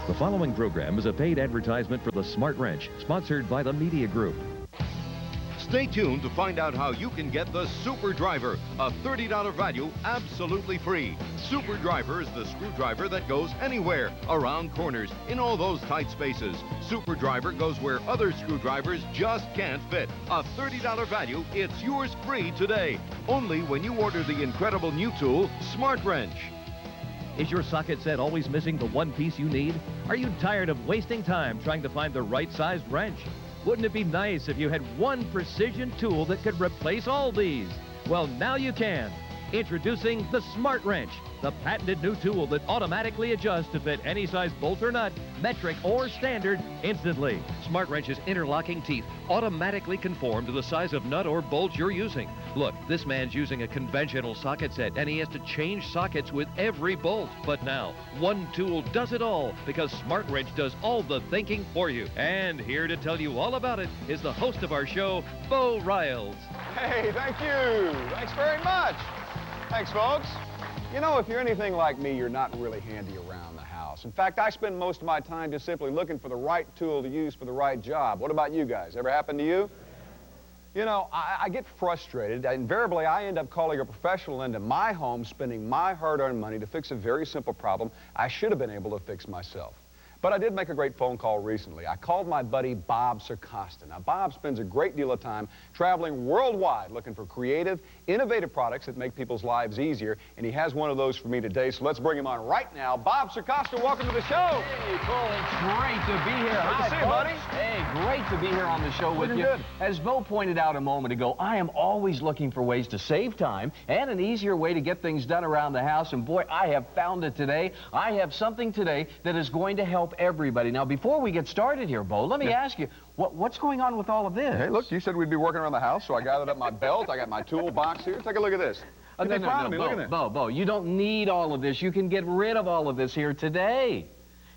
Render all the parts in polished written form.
The following program is a paid advertisement for the Smart Wrench, sponsored by the Media Group. Stay tuned to find out how you can get the Super Driver, a $30 value absolutely free. Super Driver is the screwdriver that goes anywhere, around corners, in all those tight spaces. Super Driver goes where other screwdrivers just can't fit. A $30 value, it's yours free today. Only when you order the incredible new tool, Smart Wrench. Is your socket set always missing the one piece you need? Are you tired of wasting time trying to find the right-sized wrench? Wouldn't it be nice if you had one precision tool that could replace all these? Well, now you can. Introducing the Smart Wrench, the patented new tool that automatically adjusts to fit any size bolt or nut, metric or standard, instantly. Smart Wrench's interlocking teeth automatically conform to the size of nut or bolt you're using. Look, this man's using a conventional socket set, and he has to change sockets with every bolt. But now, one tool does it all, because Smart Wrench does all the thinking for you. And here to tell you all about it is the host of our show, Bo Riles. Hey, thank you. Thanks very much. Thanks, folks. You know, if you're anything like me, you're not really handy around the house. In fact, I spend most of my time just simply looking for the right tool to use for the right job. What about you guys? Ever happen to you? You know, I get frustrated. Invariably, I end up calling a professional into my home, spending my hard-earned money to fix a very simple problem I should have been able to fix myself. But I did make a great phone call recently. I called my buddy Bob Circosta. Now, Bob spends a great deal of time traveling worldwide looking for creative, innovative products that make people's lives easier, and he has one of those for me today, so let's bring him on right now. Bob Circosta, welcome to the show. Hey, Cole, it's great to be here. Good to see you, buddy. Hey, great to be here on the show with you. Good. As Bo pointed out a moment ago, I am always looking for ways to save time and an easier way to get things done around the house, and boy, I have found it today. I have something today that is going to help everybody. Now, before we get started here, Bo, let me ask you, what's going on with all of this? Hey, look, you said we'd be working around the house, so I gathered up my belt. I got my toolbox here. Take a look at this. You'd be proud of me. Look at it. Bo, you don't need all of this. You can get rid of all of this here today.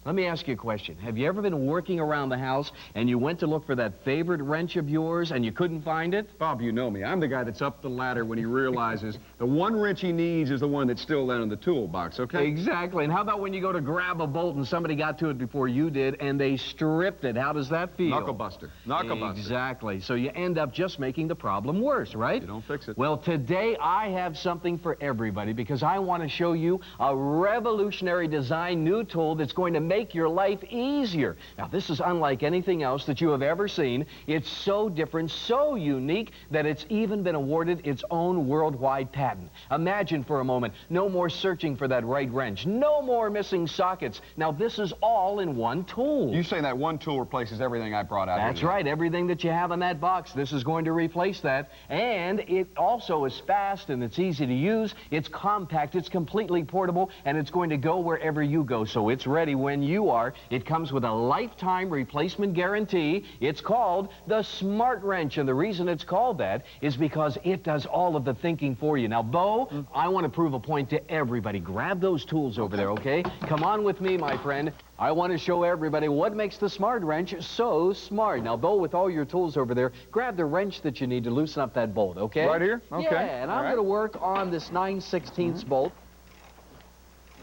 Let me ask you a question. Have you ever been working around the house and you went to look for that favorite wrench of yours and you couldn't find it? Bob, you know me. I'm the guy that's up the ladder when he realizes the one wrench he needs is the one that's still down in the toolbox, okay? Exactly. And how about when you go to grab a bolt and somebody got to it before you did and they stripped it? How does that feel? Knuckle buster. Knuckle buster. Exactly. So you end up just making the problem worse, right? You don't fix it. Well, today I have something for everybody because I want to show you a revolutionary design new tool that's going to make your life easier. Now, this is unlike anything else that you have ever seen. It's so different, so unique, that it's even been awarded its own worldwide patent. Imagine for a moment, no more searching for that right wrench, no more missing sockets. Now, this is all in one tool. You say that one tool replaces everything I brought out. That's right, everything that you have in that box, this is going to replace that. And it also is fast and it's easy to use, it's compact, it's completely portable, and it's going to go wherever you go, so it's ready when you are. It comes with a lifetime replacement guarantee. It's called the Smart Wrench, and the reason it's called that is because it does all of the thinking for you. Now, Bo, I want to prove a point to everybody. Grab those tools over there, okay? Come on with me, my friend. I want to show everybody what makes the Smart Wrench so smart. Now, Bo, with all your tools over there, grab the wrench that you need to loosen up that bolt, okay? Right here? Okay. Yeah, and I'm going to work on this 9/16 bolt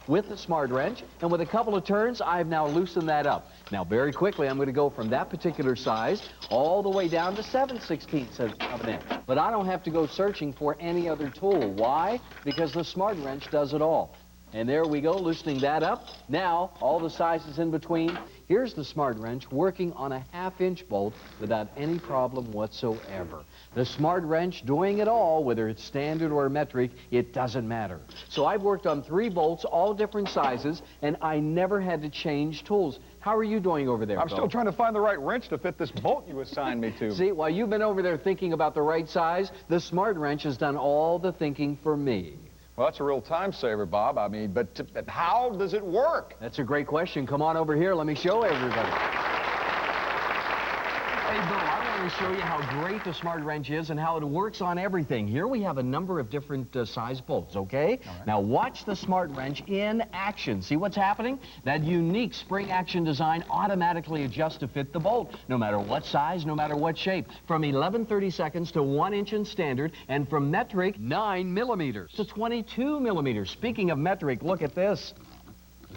with the Smart Wrench, and with a couple of turns, I've now loosened that up. Now, very quickly, I'm going to go from that particular size all the way down to 7/16 of an inch. But I don't have to go searching for any other tool. Why? Because the Smart Wrench does it all. And there we go, loosening that up. Now, all the sizes in between. Here's the Smart Wrench working on a 1/2-inch bolt without any problem whatsoever. The Smart Wrench doing it all, whether it's standard or metric, it doesn't matter. So I've worked on 3 bolts, all different sizes, and I never had to change tools. How are you doing over there, I'm Bo? still trying to find the right wrench to fit this bolt you assigned me to. See, while you've been over there thinking about the right size, the Smart Wrench has done all the thinking for me. Well, that's a real time saver, Bob. I mean, but how does it work? That's a great question. Come on over here. Let me show everybody. Hey, Bo, I want to show you how great the Smart Wrench is and how it works on everything. Here we have a number of different size bolts, okay? Right. Now, watch the Smart Wrench in action. See what's happening? That unique spring action design automatically adjusts to fit the bolt, no matter what size, no matter what shape. From 11/32 to 1 inch in standard, and from metric, 9 millimeters to 22 millimeters. Speaking of metric, look at this.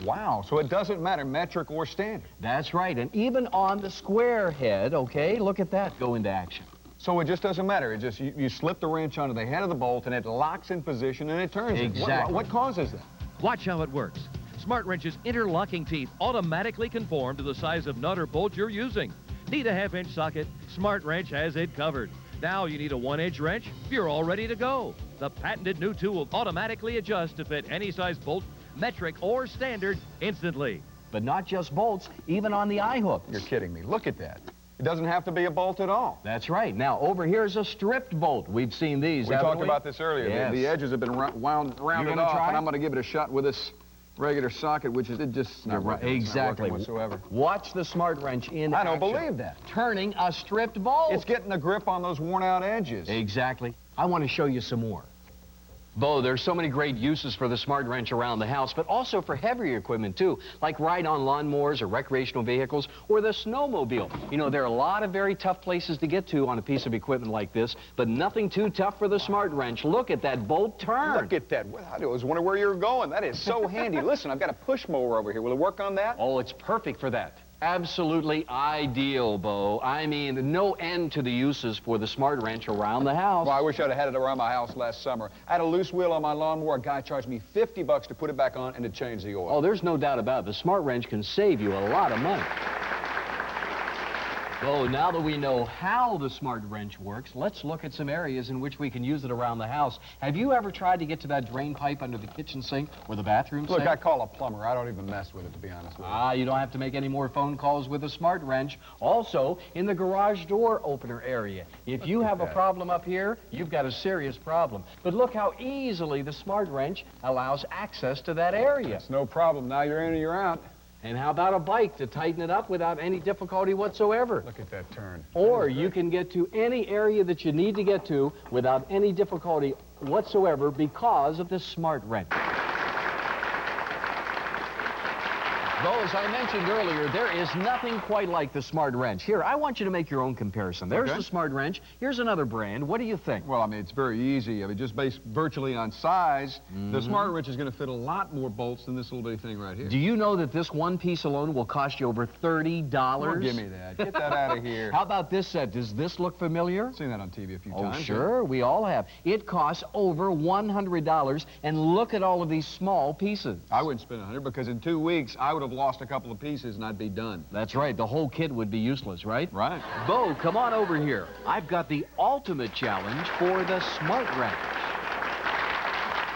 Wow, so it doesn't matter metric or standard. That's right, and even on the square head, okay, look at that go into action. So it just doesn't matter. It just, you slip the wrench onto the head of the bolt and it locks in position and it turns. Exactly. What causes that? Watch how it works. Smart Wrench's interlocking teeth automatically conform to the size of nut or bolt you're using. Need a half-inch socket? Smart Wrench has it covered. Now you need a 1-inch wrench? You're all ready to go. The patented new tool automatically adjusts to fit any size bolt, metric or standard, instantly. But not just bolts, even on the eye hook. You're kidding me. Look at that. It doesn't have to be a bolt at all. That's right. Now, over here is a stripped bolt. We've seen these, We talked about this earlier. Yes. The edges have been rounded off, try? and I'm going to give it a shot with this regular socket, which is just not working. Exactly. It's not working whatsoever. Watch the Smart Wrench in I don't action. believe that. Turning a stripped bolt. It's getting a grip on those worn-out edges. Exactly. I want to show you some more. Bo, there's so many great uses for the Smart Wrench around the house, but also for heavier equipment, too, like ride-on lawnmowers or recreational vehicles or the snowmobile. You know, there are a lot of very tough places to get to on a piece of equipment like this, but nothing too tough for the Smart Wrench. Look at that bolt turn. Look at that. I was wondering where you were going. That is so handy. Listen, I've got a push mower over here. Will it work on that? Oh, it's perfect for that. Absolutely ideal, Bo. I mean, no end to the uses for the Smart Wrench around the house. Well, I wish I'd have had it around my house last summer. I had a loose wheel on my lawnmower. A guy charged me $50 to put it back on and to change the oil. Oh, there's no doubt about it. The Smart Wrench can save you a lot of money. Bo, now that we know how the Smart Wrench works, let's look at some areas in which we can use it around the house. Have you ever tried to get to that drain pipe under the kitchen sink or the bathroom sink? Look, I call a plumber. I don't even mess with it, to be honest with you. You don't have to make any more phone calls with a Smart Wrench. Also, in the garage door opener area. If you have a problem up here, you've got a serious problem. But look how easily the Smart Wrench allows access to that area. It's no problem. Now you're in or you're out. And how about a bike to tighten it up without any difficulty whatsoever? Look at that turn. Or you can get to any area that you need to get to without any difficulty whatsoever because of the Smart Wrench. Though, as I mentioned earlier, there is nothing quite like the Smart Wrench. Here, I want you to make your own comparison. There's the Smart Wrench. Here's another brand. What do you think? Well, I mean, it's very easy. I mean, just based virtually on size, the Smart Wrench is going to fit a lot more bolts than this little bitty thing right here. Do you know that this one piece alone will cost you over $30? Oh, give me that. Get that out of here. How about this set? Does this look familiar? I've seen that on TV a few Oh, times. sure. We all have. It costs over $100, and look at all of these small pieces. I wouldn't spend $100 because in 2 weeks, I would have lost a couple of pieces and I'd be done. That's right. The whole kit would be useless, right? Right. Bo, come on over here. I've got the ultimate challenge for the Smart Wrench.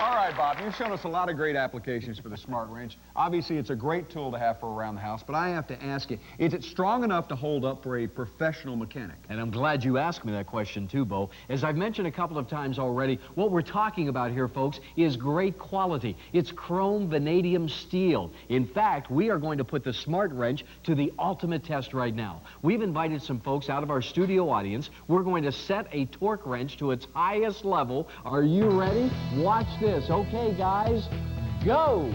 All right, Bob, you've shown us a lot of great applications for the Smart Wrench. Obviously, it's a great tool to have for around the house, but I have to ask you, is it strong enough to hold up for a professional mechanic? And I'm glad you asked me that question too, Bo. As I've mentioned a couple of times already, what we're talking about here, folks, is great quality. It's chrome vanadium steel. In fact, we are going to put the Smart Wrench to the ultimate test right now. We've invited some folks out of our studio audience. We're going to set a torque wrench to its highest level. Are you ready? Watch this. Okay, guys, go!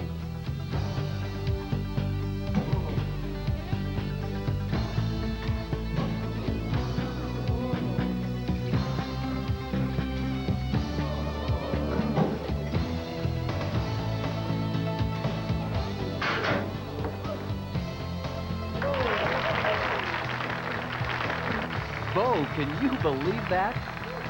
Bo, can you believe that?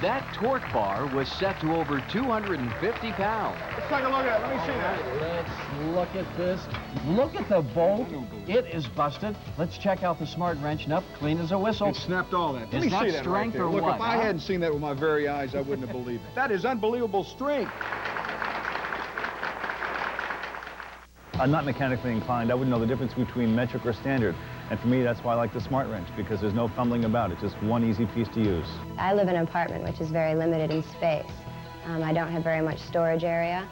That torque bar was set to over 250 pounds. Let's take a look at it. Let me see that. Let's look at this. Look at the bolt. It is busted. Let's check out the Smart Wrench. Nope, clean as a whistle. It snapped all that. Let Is me that see that strength right there. or Look, what, if I huh? hadn't seen that with my very eyes, I wouldn't have believed it. That is unbelievable strength. I'm not mechanically inclined. I wouldn't know the difference between metric or standard. And for me, that's why I like the Smart Wrench, because there's no fumbling about it. Just one easy piece to use. I live in an apartment which is very limited in space. I don't have very much storage area,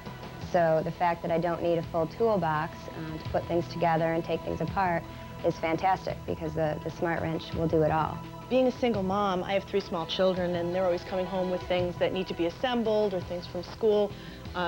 so the fact that I don't need a full toolbox to put things together and take things apart is fantastic, because the Smart Wrench will do it all. Being a single mom, I have 3 small children, and they're always coming home with things that need to be assembled or things from school.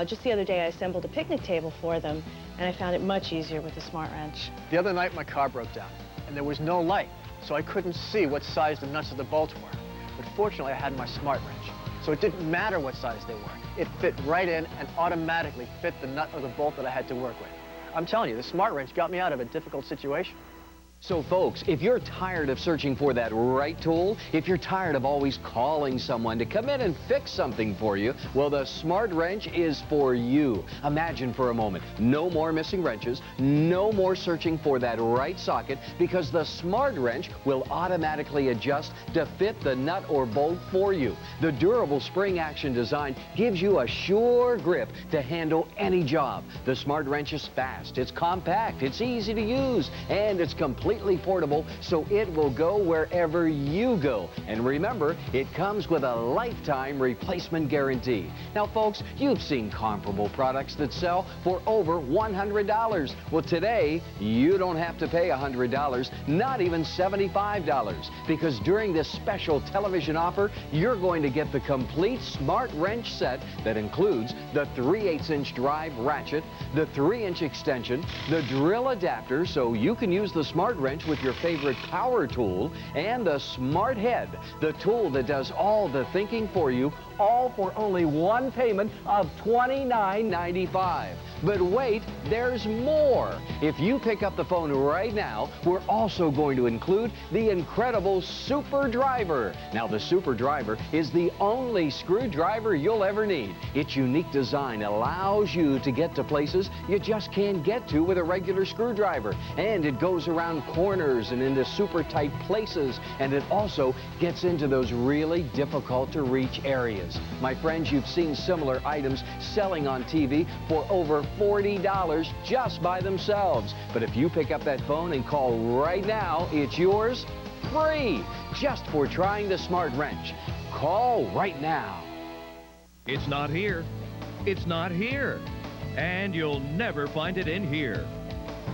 Just the other day, I assembled a picnic table for them, and I found it much easier with the Smart Wrench. The other night, my car broke down, and there was no light, so I couldn't see what size the nuts of the bolts were. But fortunately, I had my Smart Wrench, so it didn't matter what size they were. It fit right in and automatically fit the nut or the bolt that I had to work with. I'm telling you, the smart wrench got me out of a difficult situation. So folks, if you're tired of searching for that right tool, if you're tired of always calling someone to come in and fix something for you, well, the smart wrench is for you. Imagine for a moment, no more missing wrenches, no more searching for that right socket, because the smart wrench will automatically adjust to fit the nut or bolt for you. The durable spring action design gives you a sure grip to handle any job. The smart wrench is fast, it's compact, it's easy to use, and it's completely portable, so it will go wherever you go. And remember, it comes with a lifetime replacement guarantee. Now folks, you've seen comparable products that sell for over $100. Well, today you don't have to pay $100, not even $75, because during this special television offer, you're going to get the complete smart wrench set that includes the 3/8-inch drive ratchet, the 3-inch extension, the drill adapter so you can use the smart wrench with your favorite power tool, and the smart head, the tool that does all the thinking for you, all for only one payment of $29.95. But wait, there's more. If you pick up the phone right now, we're also going to include the incredible Super Driver. Now, the Super Driver is the only screwdriver you'll ever need. Its unique design allows you to get to places you just can't get to with a regular screwdriver. And it goes around corners and into super tight places. And it also gets into those really difficult to reach areas. My friends, you've seen similar items selling on TV for over $40 just by themselves. But if you pick up that phone and call right now, it's yours free, just for trying the smart wrench. Call right now. It's not here. It's not here. And you'll never find it in here.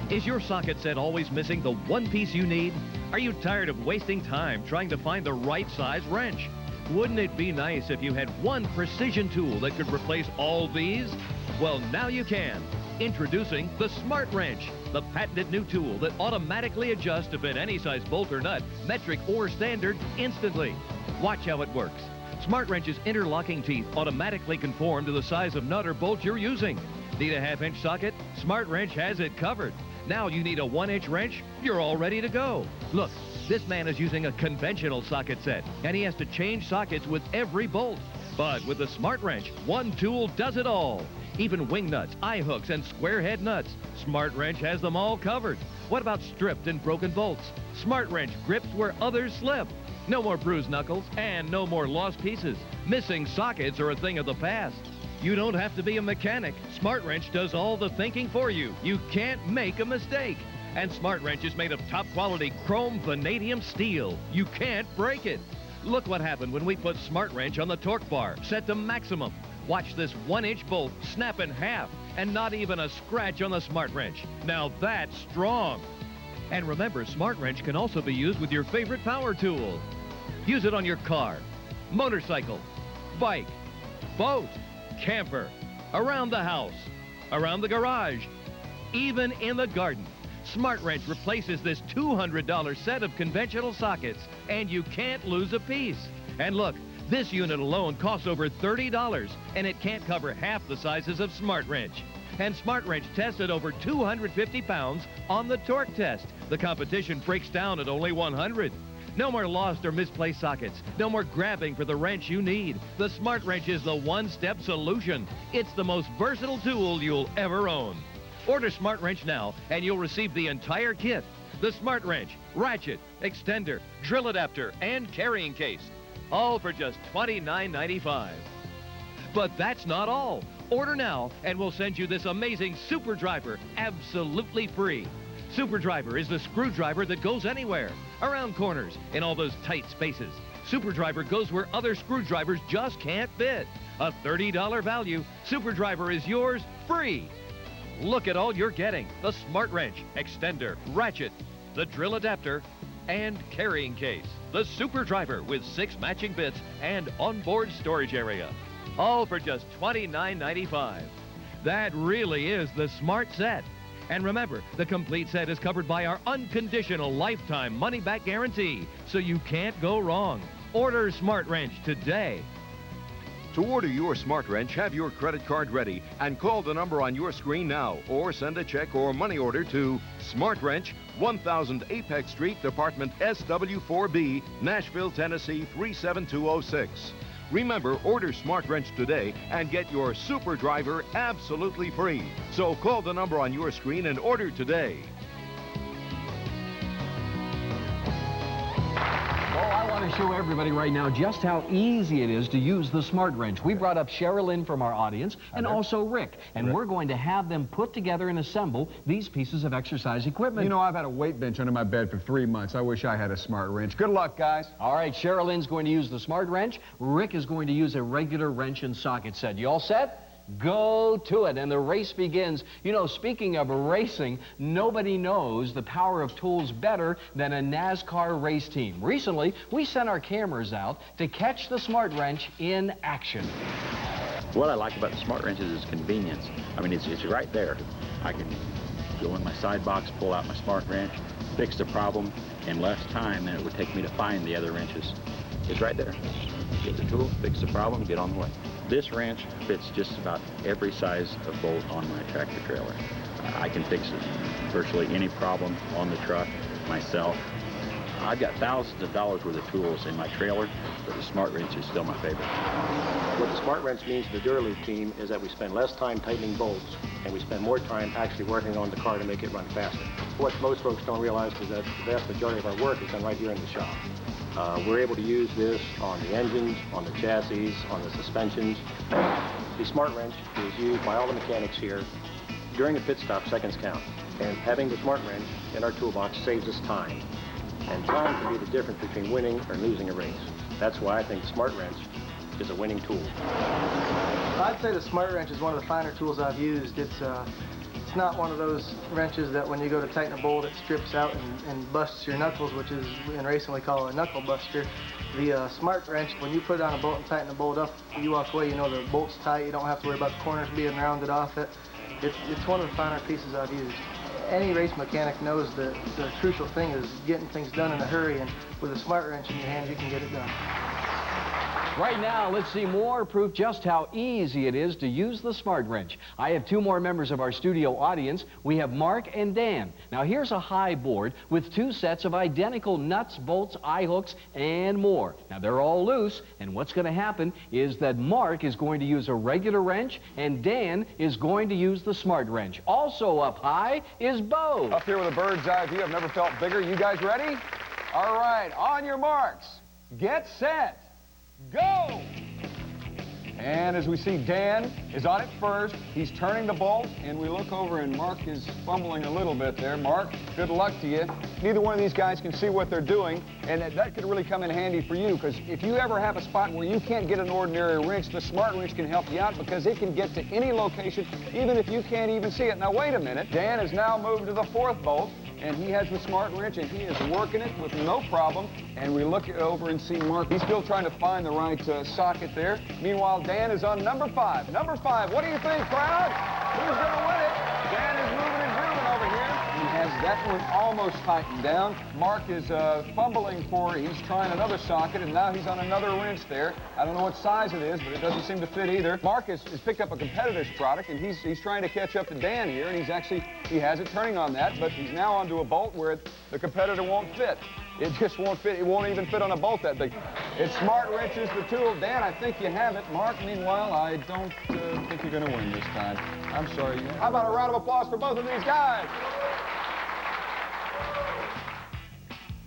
Is your socket set always missing the one piece you need? Are you tired of wasting time trying to find the right size wrench? Wouldn't it be nice if you had one precision tool that could replace all these? Well, now you can. Introducing the Smart Wrench, the patented new tool that automatically adjusts to fit any size bolt or nut, metric or standard, instantly. Watch how it works. Smart Wrench's interlocking teeth automatically conform to the size of nut or bolt you're using. Need a 1/2-inch socket? Smart Wrench has it covered. Now you need a 1-inch wrench? You're all ready to go. Look, this man is using a conventional socket set, and he has to change sockets with every bolt. But with the Smart Wrench, one tool does it all. Even wing nuts, eye hooks, and square head nuts. Smart Wrench has them all covered. What about stripped and broken bolts? Smart Wrench grips where others slip. No more bruised knuckles and no more lost pieces. Missing sockets are a thing of the past. You don't have to be a mechanic. Smart Wrench does all the thinking for you. You can't make a mistake. And Smart Wrench is made of top quality chrome vanadium steel. You can't break it. Look what happened when we put Smart Wrench on the torque bar, set to maximum. Watch this 1-inch bolt snap in half, and not even a scratch on the Smart Wrench. Now that's strong. And remember, Smart Wrench can also be used with your favorite power tool. Use it on your car, motorcycle, bike, boat, camper, around the house, around the garage, even in the garden. Smart Wrench replaces this $200 set of conventional sockets, and you can't lose a piece. And look, this unit alone costs over $30, and it can't cover half the sizes of Smart Wrench. And Smart Wrench tested over 250 pounds on the torque test. The competition breaks down at only 100. No more lost or misplaced sockets. No more grabbing for the wrench you need. The Smart Wrench is the one-step solution. It's the most versatile tool you'll ever own. Order Smart Wrench now, and you'll receive the entire kit. The Smart Wrench, ratchet, extender, drill adapter, and carrying case. All for just $29.95. But that's not all. Order now, and we'll send you this amazing Super Driver absolutely free. Super Driver is the screwdriver that goes anywhere, around corners, in all those tight spaces. Super Driver goes where other screwdrivers just can't fit. A $30 value. Super Driver is yours free. Look at all you're getting. The Smart Wrench, extender, ratchet, the drill adapter, and carrying case. The Super Driver with 6 matching bits and onboard storage area. All for just $29.95. That really is the Smart Set. And remember, the complete set is covered by our unconditional lifetime money-back guarantee, so you can't go wrong. Order Smart Wrench today. To order your smart wrench, have your credit card ready and call the number on your screen now, or send a check or money order to Smart Wrench, 1000 Apex Street, Department SW4B, Nashville, Tennessee 37206. Remember, order Smart Wrench today and get your super driver absolutely free. So call the number on your screen and order today. I want to show everybody right now just how easy it is to use the smart wrench. We brought up Sherilyn from our audience and also Rick, and we're going to have them put together and assemble these pieces of exercise equipment. You know, I've had a weight bench under my bed for 3 months. I wish I had a smart wrench. Good luck, guys. All right, Sherilyn's going to use the smart wrench. Rick is going to use a regular wrench and socket set. You all set? Go to it, and the race begins. You know, speaking of racing, nobody knows the power of tools better than a NASCAR race team. Recently, we sent our cameras out to catch the smart wrench in action. What I like about the smart wrench is its convenience. I mean, it's right there. I can go in my side box, pull out my smart wrench, fix the problem in less time than it would take me to find the other wrenches. It's right there. Get the tool, fix the problem, get on the way. This wrench fits just about every size of bolt on my tractor trailer. I can fix virtually any problem on the truck myself. I've got thousands of dollars worth of tools in my trailer, but the smart wrench is still my favorite. What the smart wrench means to the Duraleaf team is that we spend less time tightening bolts, and we spend more time actually working on the car to make it run faster. What most folks don't realize is that the vast majority of our work is done right here in the shop. We're able to use this on the engines, on the chassis, on the suspensions. The smart wrench is used by all the mechanics here. During the pit stop, seconds count. And having the smart wrench in our toolbox saves us time. And time can be the difference between winning or losing a race. That's why I think the smart wrench is a winning tool. I'd say the smart wrench is one of the finer tools I've used. It's not one of those wrenches that when you go to tighten a bolt, it strips out and busts your knuckles, which is in racing we call a knuckle buster. The smart wrench, when you put it on a bolt and tighten the bolt up, you walk away, you know the bolt's tight, you don't have to worry about the corners being rounded off it. It's one of the finer pieces I've used. Any race mechanic knows that the crucial thing is getting things done in a hurry, and with a smart wrench in your hand, you can get it done. Right now, let's see more proof just how easy it is to use the smart wrench. I have two more members of our studio audience. We have Mark and Dan. Now, here's a high board with two sets of identical nuts, bolts, eye hooks, and more. Now, they're all loose, and what's going to happen is that Mark is going to use a regular wrench, and Dan is going to use the smart wrench. Also up high is Bo. Up here with a bird's eye view. I've never felt bigger. You guys ready? All right, on your marks, get set. Go! And as we see, Dan is on it first. He's turning the bolt, and we look over, and Mark is fumbling a little bit there. Mark, good luck to you. Neither one of these guys can see what they're doing, and that could really come in handy for you, because if you ever have a spot where you can't get an ordinary wrench, the smart wrench can help you out, because it can get to any location, even if you can't even see it. Now, wait a minute. Dan has now moved to the fourth bolt, and he has the smart wrench, and he is working it with no problem. And we look over and see Mark. He's still trying to find the right socket there. Meanwhile, Dan is on number 5. Number 5, what do you think, crowd? Who's going to win it? Dan is moving and grooving over here. He has that one almost tightened down. Mark is fumbling for, he's trying another socket, and now he's on another wrench there. I don't know what size it is, but it doesn't seem to fit either. Mark has picked up a competitor's product, and he's trying to catch up to Dan here, and he has it turning on that, but he's now onto a bolt where the competitor won't fit. It just won't fit. It won't even fit on a bolt that big. It's smart wrenches, the tool. Dan, I think you have it. Mark, meanwhile, I don't think you're going to win this time. I'm sorry. How about a round of applause for both of these guys?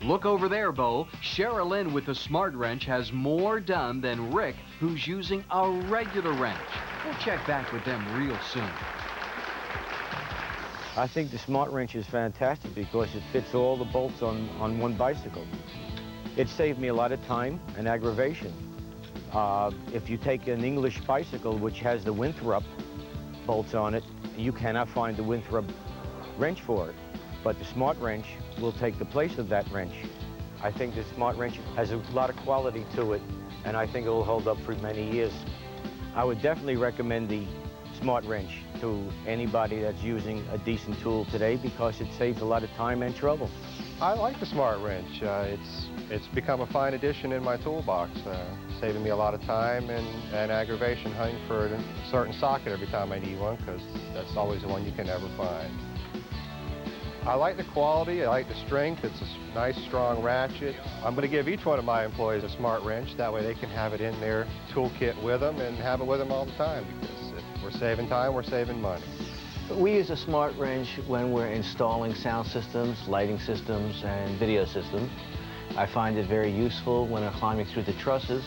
Look over there, Bo. Sherilyn with the smart wrench has more done than Rick, who's using a regular wrench. We'll check back with them real soon. I think the smart wrench is fantastic because it fits all the bolts on one bicycle. It saved me a lot of time and aggravation. If you take an English bicycle which has the Winthrop bolts on it, you cannot find the Winthrop wrench for it. But the smart wrench will take the place of that wrench. I think the smart wrench has a lot of quality to it, and I think it will hold up for many years. I would definitely recommend the smart wrench to anybody that's using a decent tool today because it saves a lot of time and trouble. I like the Smart Wrench. It's become a fine addition in my toolbox, saving me a lot of time and aggravation hunting for a certain socket every time I need one, because that's always the one you can never find. I like the quality, I like the strength. It's a nice, strong ratchet. I'm going to give each one of my employees a Smart Wrench. That way they can have it in their toolkit with them and have it with them all the time, because if we're saving time, we're saving money. We use a Smart Wrench when we're installing sound systems, lighting systems, and video systems. I find it very useful when I'm climbing through the trusses.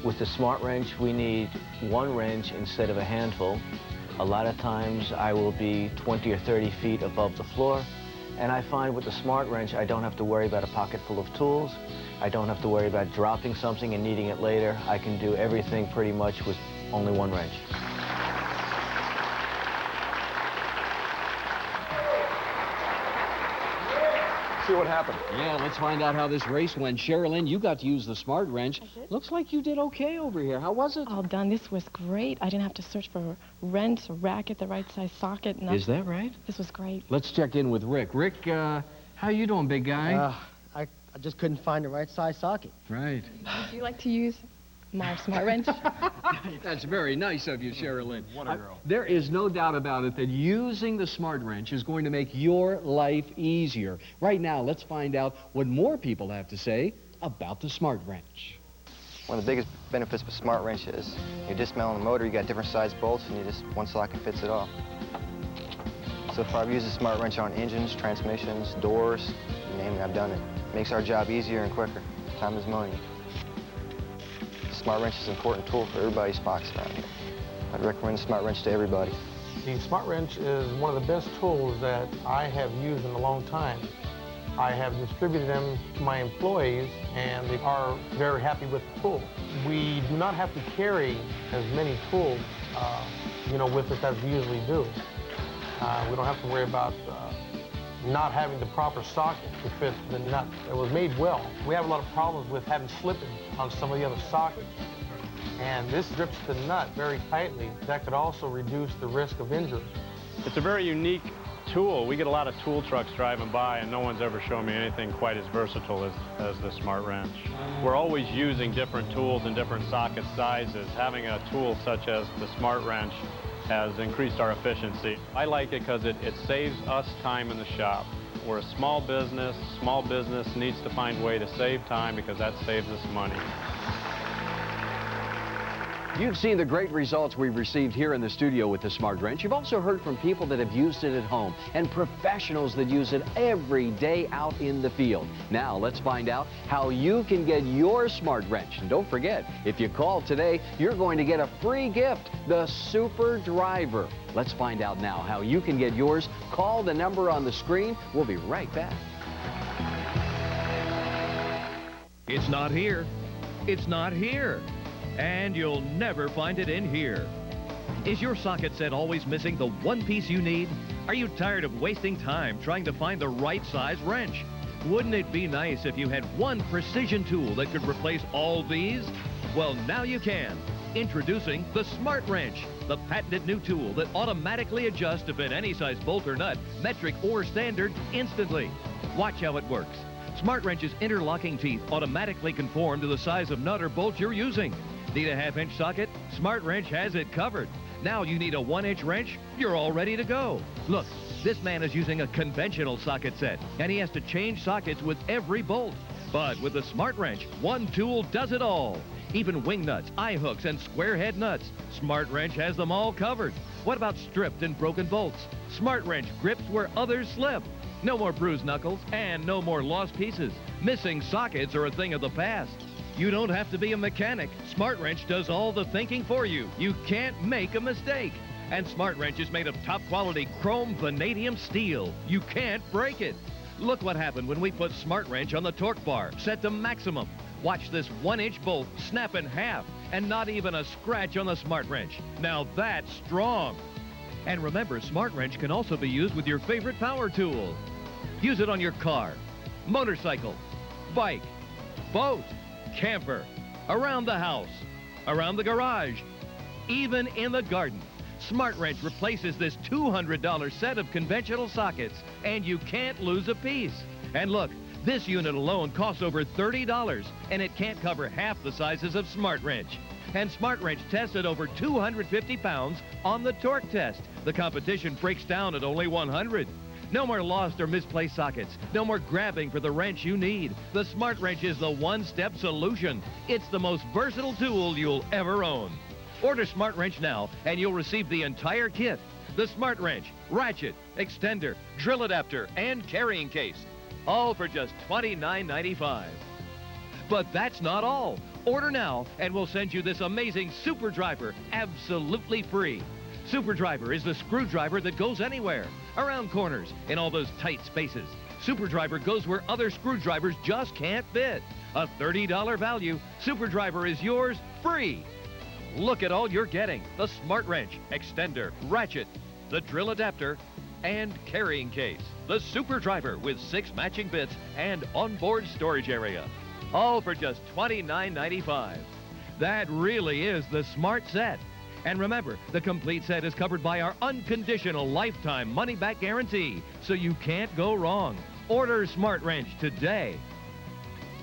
With the Smart Wrench, we need one wrench instead of a handful. A lot of times I will be 20 or 30 feet above the floor, and I find with the Smart Wrench I don't have to worry about a pocket full of tools. I don't have to worry about dropping something and needing it later. I can do everything pretty much with only one wrench. See what happened. Yeah, let's find out how this race went. Sherilyn, you got to use the Smart Wrench. Looks like you did okay over here. How was it? All done. This was great. I didn't have to search for a wrench, a racket, the right size socket. Nothing. Is that right? This was great. Let's check in with Rick. Rick, how you doing, big guy? I just couldn't find the right size socket. Right. Would you like to use my Smart Wrench? That's very nice of you, Sherilyn. What a girl. There is no doubt about it that using the Smart Wrench is going to make your life easier. Right now, let's find out what more people have to say about the Smart Wrench. One of the biggest benefits of a Smart Wrench is you dismount the motor, you got different size bolts, and one socket fits it all. So far, I've used the Smart Wrench on engines, transmissions, doors, you name it, I've done it. Makes our job easier and quicker. Time is money. Smart Wrench is an important tool for everybody's box around here. I'd recommend the Smart Wrench to everybody. The Smart Wrench is one of the best tools that I have used in a long time. I have distributed them to my employees, and they are very happy with the tool. We do not have to carry as many tools, with us as we usually do. We don't have to worry about not having the proper socket to fit the nut. It was made well. We have a lot of problems with having slippage on some of the other sockets. And this grips the nut very tightly. That could also reduce the risk of injury. It's a very unique tool. We get a lot of tool trucks driving by, and no one's ever shown me anything quite as versatile as the Smart Wrench. We're always using different tools and different socket sizes. Having a tool such as the Smart Wrench has increased our efficiency. I like it because it saves us time in the shop. We're a small business. Small business needs to find a way to save time because that saves us money. You've seen the great results we've received here in the studio with the Smart Wrench. You've also heard from people that have used it at home and professionals that use it every day out in the field. Now, let's find out how you can get your Smart Wrench. And don't forget, if you call today, you're going to get a free gift, the Super Driver. Let's find out now how you can get yours. Call the number on the screen. We'll be right back. It's not here. It's not here. And you'll never find it in here. Is your socket set always missing the one piece you need? Are you tired of wasting time trying to find the right size wrench? Wouldn't it be nice if you had one precision tool that could replace all these? Well, now you can. Introducing the Smart Wrench, the patented new tool that automatically adjusts to fit any size bolt or nut, metric or standard, instantly. Watch how it works. Smart Wrench's interlocking teeth automatically conform to the size of nut or bolt you're using. Need a half-inch socket? Smart Wrench has it covered. Now you need a 1-inch wrench? You're all ready to go. Look, this man is using a conventional socket set, and he has to change sockets with every bolt. But with the Smart Wrench, one tool does it all. Even wing nuts, eye hooks, and square head nuts. Smart Wrench has them all covered. What about stripped and broken bolts? Smart Wrench grips where others slip. No more bruised knuckles and no more lost pieces. Missing sockets are a thing of the past. You don't have to be a mechanic. Smart Wrench does all the thinking for you. You can't make a mistake. And Smart Wrench is made of top quality chrome vanadium steel. You can't break it. Look what happened when we put Smart Wrench on the torque bar, set to maximum. Watch this 1-inch bolt snap in half and not even a scratch on the Smart Wrench. Now that's strong. And remember, Smart Wrench can also be used with your favorite power tool. Use it on your car, motorcycle, bike, boat, camper, around the house, around the garage, even in the garden. Smart Wrench replaces this $200 set of conventional sockets, and you can't lose a piece. And look, this unit alone costs over $30, and it can't cover half the sizes of Smart Wrench. And Smart Wrench tested over 250 pounds on the torque test. The competition breaks down at only 100. No more lost or misplaced sockets. No more grabbing for the wrench you need. The Smart Wrench is the one-step solution. It's the most versatile tool you'll ever own. Order Smart Wrench now, and you'll receive the entire kit. The Smart Wrench, ratchet, extender, drill adapter, and carrying case. All for just $29.95. But that's not all. Order now, and we'll send you this amazing Super Driver absolutely free. Super Driver is the screwdriver that goes anywhere, around corners, in all those tight spaces. Super Driver goes where other screwdrivers just can't fit. A $30 value, Super Driver is yours free. Look at all you're getting: the Smart Wrench, extender, ratchet, the drill adapter, and carrying case. The Super Driver with 6 matching bits and onboard storage area. All for just $29.95. That really is the Smart Set. And remember, the complete set is covered by our unconditional lifetime money-back guarantee, so you can't go wrong. Order Smart Wrench today.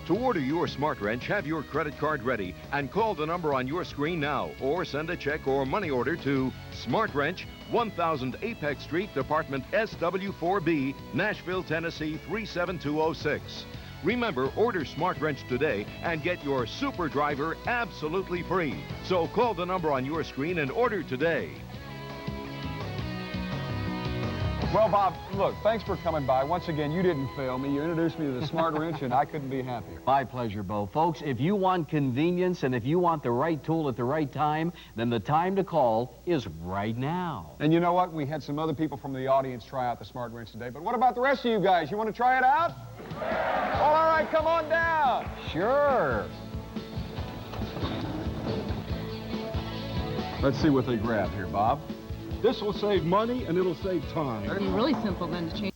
To order your Smart Wrench, have your credit card ready and call the number on your screen now, or send a check or money order to Smart Wrench, 1000 Apex Street, Department SW4B, Nashville, Tennessee 37206. Remember, order Smart Wrench today and get your Super Driver absolutely free. So call the number on your screen and order today. Well, Bob, look, thanks for coming by. Once again, you didn't fail me. You introduced me to the Smart Wrench, and I couldn't be happier. My pleasure, Bo. Folks, if you want convenience and if you want the right tool at the right time, then the time to call is right now. And you know what? We had some other people from the audience try out the Smart Wrench today, but what about the rest of you guys? You want to try it out? Well, all right, come on down. Sure. Let's see what they grab here, Bob. This will save money and it'll save time. It's really simple then to change.